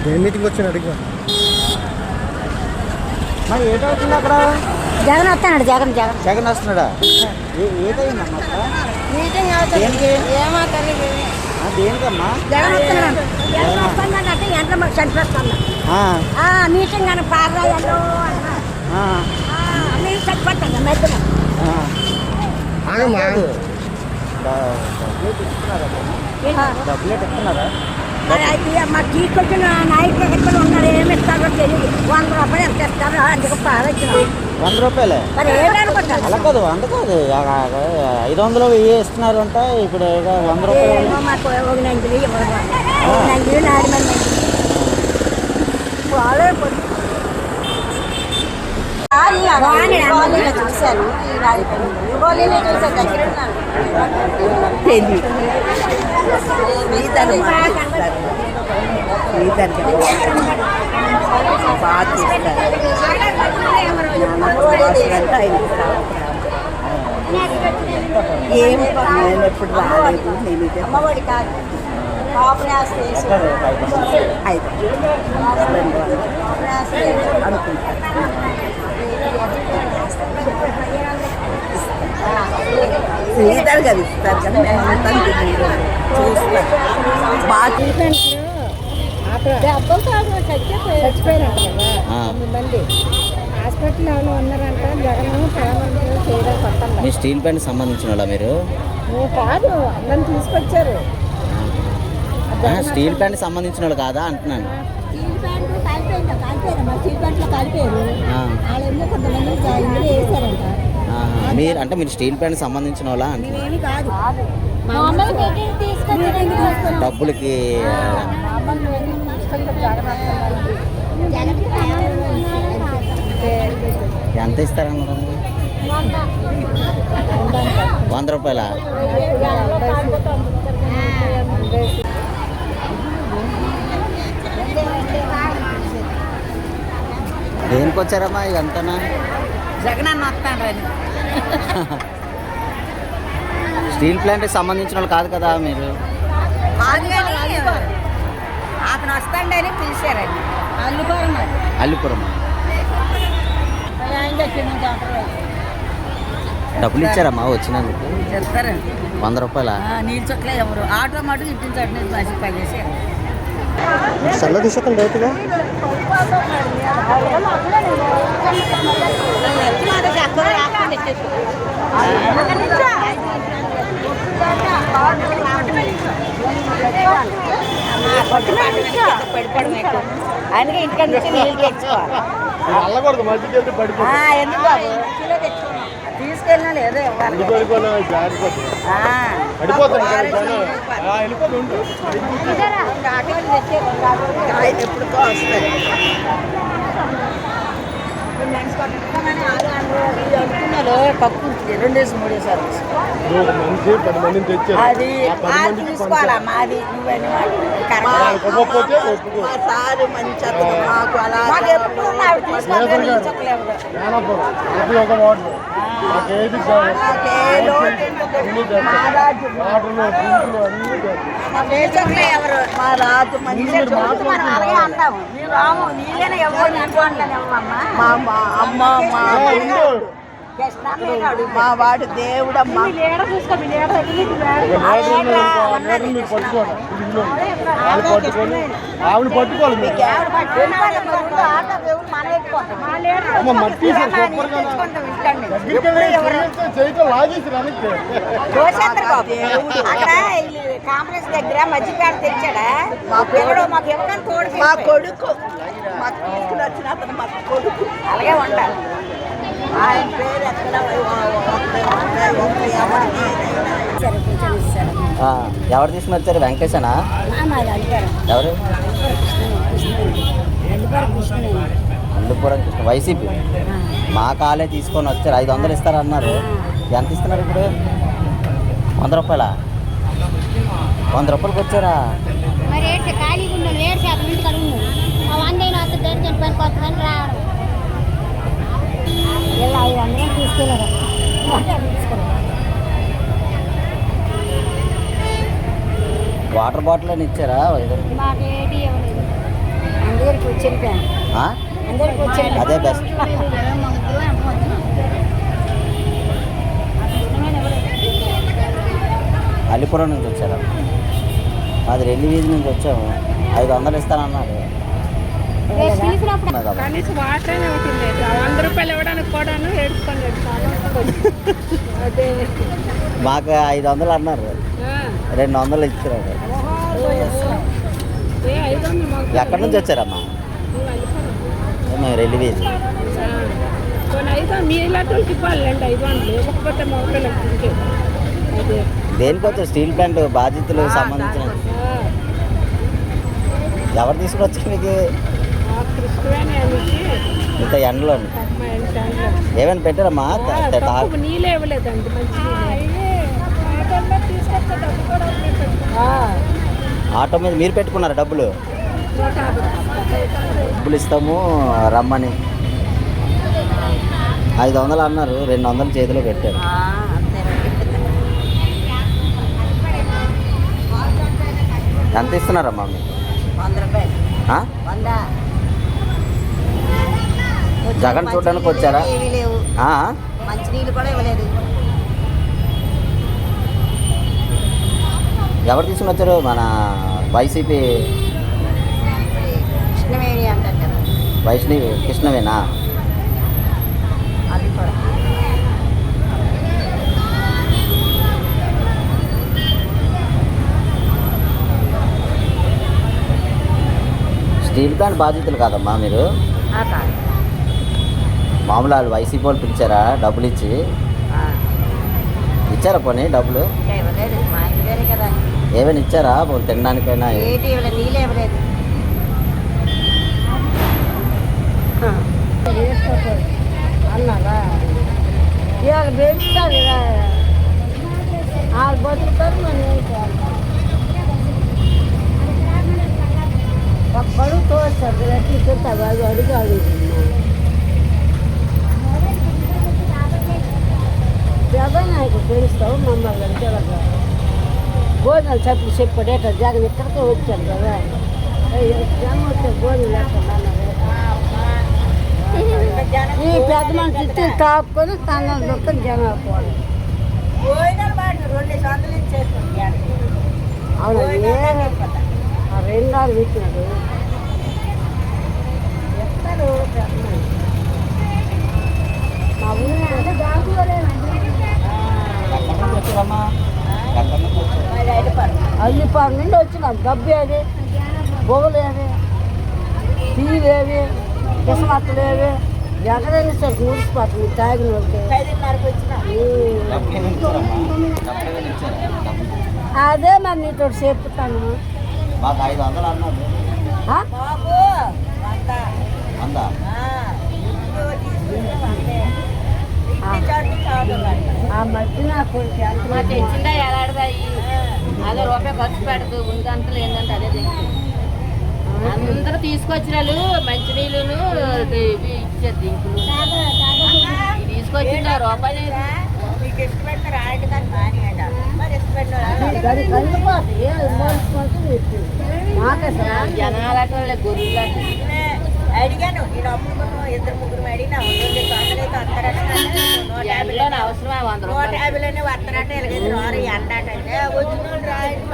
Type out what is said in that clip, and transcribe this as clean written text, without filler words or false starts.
ఏం మీటింగ్ వచ్చిన అడిగా మరి ఏటవుతుంది అక్కడ? జగన్ వస్తున్నాడు. జగన్ జగన్ జగన్ వస్తున్నాడా? ఏటైందమ్మా అక్కడ మీటింగ్ దేనికి? ఏమో తెలియదు. దేనికమ్మా? జగన్ వస్తున్నాడు. జగన్ వస్తున్నాడంటే ఎంట్లో మాకు చనిపోతున్నా మీటింగ్ అని పారాయాలు మీరు చనిపోతాను మధ్యలో. డబ్బులు ఇస్తున్నారా? మరి అయితే మాకు తీసుకొచ్చిన నాయకులు ఎక్కడ ఉన్నారు, ఏమి ఇస్తారో తెలియదు. 100 రూపాయలు ఎంత ఇస్తారో అందుకు పారొచ్చిన 100 రూపాయలే. మరి ఏమనుకుంటారు? అలా కాదు, 100 కాదు, 500 1000 ఇస్తున్నారు అంట. ఇప్పుడు 100 రూపాయలు మాకు ఒక 9 ఇవ్వదు. 9 4 మంది చూశాను. ఏం నేను ఎప్పుడు రాలేదు. నేను అమ్మఒడి కాదు శ్రీధర్ గారు ఇస్తారు కదా, మేము ఉంటాం చూస్తాం. బాగా చచ్చిపోయినట్టు కదా 9 మంది హాస్పిటల్లో ఉన్నారంట. జగన్ చేయడం కొత్త మీ స్టీల్ ప్లాంట్ సంబంధించిన వాళ్ళ మీరు? కాదు, అందరిని తీసుకొచ్చారు. స్టీల్ ప్లాంట్ సంబంధించిన వాళ్ళు కాదా అంటున్నాను. స్టీల్ ప్లాంట్ కాలిపోయారు. మా స్టీల్ ప్లాంట్లో కాలిపోయారు. వాళ్ళు కొంతమంది ఇందులో వేసారంట. మీరు అంటే మీరు స్టీల్ ప్లాంట్ సంబంధించిన వాళ్ళ అంటున్నారు? ఏమి కాదు, డబ్బులకి ఎంత ఇస్తారన్నారు? 100 రూపాయల? దేనికి వచ్చారమ్మా ఇదంతా? జగనన్న వస్తాను. స్టీల్ ప్లాంట్కి సంబంధించిన వాళ్ళు కాదు కదా మీరు? అతను వస్తాడని పిలిచారండి. అల్లిపురం. డబ్బులు ఇచ్చారమ్మా వచ్చినందుకు? చెప్తారండి. 100 రూపాయల? నీళ్ళు చుక్కలే ఎవరు ఆటో మటుకు ఇప్పించండి. మసి పనిచేసి చల్ల తీసుకోండి డైరెక్ట్గా. పడిపోవడం ఎక్కువ, అందుకే ఇంటికాడ నుంచి నీళ్ళు తెచ్చుకోవాలి. ఎందుకు తీసుకెళ్ళినా లేదో ఇవ్వాలి. ఎప్పుడుకో వస్తాయి. పప్పు 2 డేస్ 3 డేస్ అది తీసుకోవాలమ్మా. అది ఎవరు మా రాజు మా వాడు దేవుడమ్మా. కాంప్లెక్స్ దగ్గర మధ్యపేట తెచ్చాడా మాకు ఇవ్వగానే తోడు. మా కొడుకు మాకు తీసుకుని వచ్చిన అతను మా కొడుకు అలాగే ఉండాలి. ఆయన పేరు ఎక్కడ ఎవరు తీసుకుని వచ్చారు? వెంకటేశనా? ఎవరు? అల్లుపురం కృష్ణ, వైసీపీ. మా కాలే తీసుకొని వచ్చారు. 500 ఇస్తారన్నారు. ఎంత ఇస్తున్నారు ఇప్పుడు? 100 రూపాయల? 100 రూపాయలకి వచ్చారా? తీసుకెళ్ళారు. వాటర్ బాటిల్ అని ఇచ్చారా? అందరికి వచ్చింది ఆ? అందరికి వచ్చింది అదే బెస్ట్. అల్లిపురం నుంచి వచ్చారా? అది రెల్లి వీధి నుంచి వచ్చాము. 500 ఇస్తానన్నారు. కదా. కనీసం వాటర్ ఒకటి లేదు. 100 రూపాయలు ఇవ్వడానికి కూడా ఏడుచుకోలేదు. అదే మాకు 500 అన్నారు, 200 ఇచ్చారు. 500 మాకు ఎక్కడి నుంచి వచ్చారమ్మా? మేము రెల్లి వీధి. కొన్ని 500 మీ ఇలాంటి వాళ్ళకి ఇవ్వాలండి. 500 ఇవ్వకపోతే మా పిల్లలకి ఇంకే. అదే దేనికి వచ్చారు? స్టీల్ ప్లాంట్ బాధితులకు సంబంధించిన. ఎవరు తీసుకుని వచ్చారు మీకు కృష్ణవేణి ఇంత ఎండలోని? ఏమైనా పెట్టారమ్మా? నీళ్ళే ఇవ్వలేదండి. మంచి ఆటో మీద మీరు పెట్టుకున్నారా డబ్బులు? డబ్బులు ఇస్తాము రమ్మని 500 అన్నారు, 200 చేతిలో పెట్టారు. ఎంత ఇస్తున్నారమ్మా మీకు? 100 రూపాయలు. ఆ? 100. జగన్ చూడడానికి వచ్చారా? ఏమీ లేవు. ఆ? మంచినీళ్ళు కూడా ఇవ్వలేదు. ఎవరు తీసుకుని వచ్చారు? మన వైసీపీ కృష్ణవేణి అంటారు కదా, వైష్ణవి కృష్ణవేనా? అది కూడా. స్టీల్ ప్లాంట్ బాధితులు కాదమ్మా మీరు? కాదు. మామూలు వాళ్ళు వైసీపీ వాళ్ళు పిలిచారా డబ్బులు ఇచ్చి? ఇచ్చారా పోనీ డబ్బులు? ఇంకా ఇవ్వలేదు. మా ఇంటి కదా. ఏమైనా ఇచ్చారా పోనీ తినడానికైనా? ఏంటి ఇవ్వలేదు, నీళ్ళే ఇవ్వలేదు. అన్నారా ఇవాళ పెంచుతారు కదా, వాళ్ళు బతుకుతారు. మనం ఒక్కడు తోస్తారు తీసుకొస్తారు. అది అడుగు అడుగుతున్నాను. జగనాయకు తెలుస్తావు మమ్మల్ని అంటే భోజనాలు చెప్పి చెప్పాడేట. జగన్ ఇక్కడికే వచ్చారు కదా, జనం వస్తే భోజనం లేకుండా ఈ పెద్ద మనిషి ఇచ్చి తాపుకొని తన దుఃఖం జనాలు పోవాలి. అవును, ఆ 2 ఇచ్చినాడు. ఎక్కడ మా ఊరు అల్లిపాడు నుండి వచ్చినాం. గబ్బేది, బొగలేవి, టీలేవి, కిసమత్తలేవి, ఎక్కడైనా సరే ముడిసిపోతుంది తాగిన వాళ్ళకి. అదే మరి నీతో చెప్తాను. మాకు 500 అన్నారు. అందా ఆ మధ్య నాకు తెచ్చిందా ఎలాడదాయి? అదే రూపాయి ఖర్చు పెడదు. ముందంతలు ఏంటంటే అదే తెచ్చి అందరూ తీసుకొచ్చిన వాళ్ళు మంచినీళ్ళను ఇచ్చారు. దింకులు తీసుకొచ్చిందా రూపాయలు మీకు ఇష్టం పెడతారు. ఆడి దాన్ని మానేయండి. మరి ఇష్టం పెట్టారు జనాలు గొర్రెలు అడిగాను. ఈ డబ్బులు 2-3 అడిగినా అవసరమా 150లోనే వస్తారంటే ఎలాగైతే రారు ఎండాటంటే వచ్చిన రాయండి